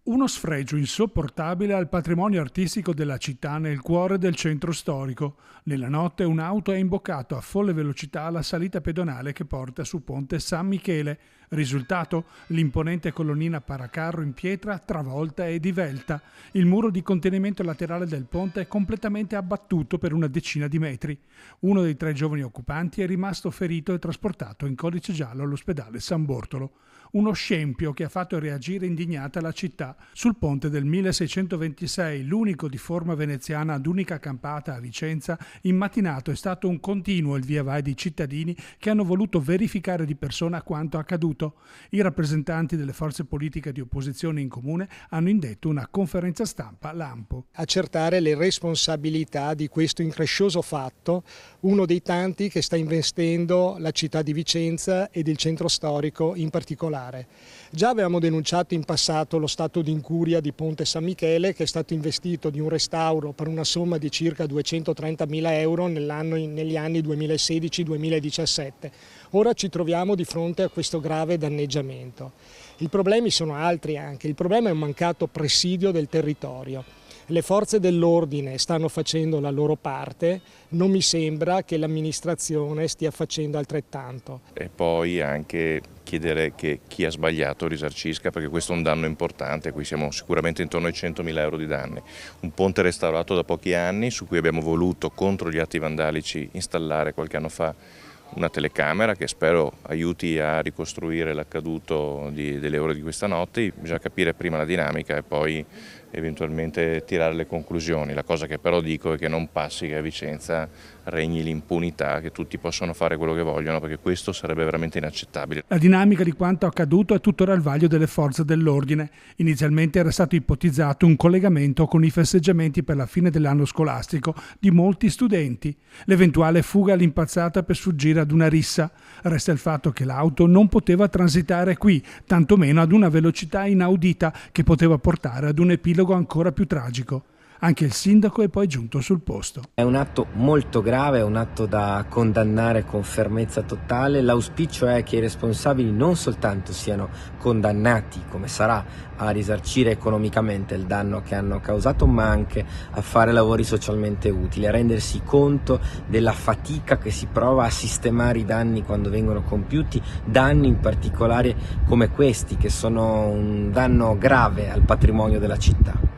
Uno sfregio insopportabile al patrimonio artistico della città nel cuore del centro storico. Nella notte un'auto ha imboccato a folle velocità la salita pedonale che porta su Ponte San Michele. Risultato? L'imponente colonnina paracarro in pietra travolta e divelta. Il muro di contenimento laterale del ponte è completamente abbattuto per una decina di metri. Uno dei 3 giovani occupanti è rimasto ferito e trasportato in codice giallo all'ospedale San Bortolo. Uno scempio che ha fatto reagire indignata la città. Sul ponte del 1626, l'unico di forma veneziana ad unica campata a Vicenza, in matinato è stato un continuo il via vai di cittadini che hanno voluto verificare di persona quanto accaduto. I rappresentanti delle forze politiche di opposizione in comune hanno indetto una conferenza stampa lampo. Accertare le responsabilità di questo increscioso fatto, uno dei tanti che sta investendo la città di Vicenza ed il centro storico in particolare. Già avevamo denunciato in passato lo stato di incuria di Ponte San Michele, che è stato investito di un restauro per una somma di circa 230.000 euro negli anni 2016-2017. Ora ci troviamo di fronte a questo grave danneggiamento. I problemi sono altri anche, il problema è un mancato presidio del territorio. Le forze dell'ordine stanno facendo la loro parte, non mi sembra che l'amministrazione stia facendo altrettanto. E poi anche chiedere che chi ha sbagliato risarcisca, perché questo è un danno importante, qui siamo sicuramente intorno ai 100.000 euro di danni. Un ponte restaurato da pochi anni, su cui abbiamo voluto, contro gli atti vandalici, installare qualche anno fa una telecamera che spero aiuti a ricostruire l'accaduto delle ore di questa notte. Bisogna capire prima la dinamica e poi eventualmente tirare le conclusioni. La cosa che però dico è che non passi che a Vicenza regni l'impunità, che tutti possono fare quello che vogliono, perché questo sarebbe veramente inaccettabile. La dinamica di quanto accaduto è tuttora al vaglio delle forze dell'ordine. Inizialmente era stato ipotizzato un collegamento con i festeggiamenti per la fine dell'anno scolastico di molti studenti. L'eventuale fuga all'impazzata per sfuggire ad una rissa. Resta il fatto che l'auto non poteva transitare qui, tantomeno ad una velocità inaudita che poteva portare ad un epilogo ancora più tragico. Anche il sindaco è poi giunto sul posto. È un atto molto grave, è un atto da condannare con fermezza totale. L'auspicio è che i responsabili non soltanto siano condannati, come sarà, a risarcire economicamente il danno che hanno causato, ma anche a fare lavori socialmente utili, a rendersi conto della fatica che si prova a sistemare i danni quando vengono compiuti, danni in particolare come questi, che sono un danno grave al patrimonio della città.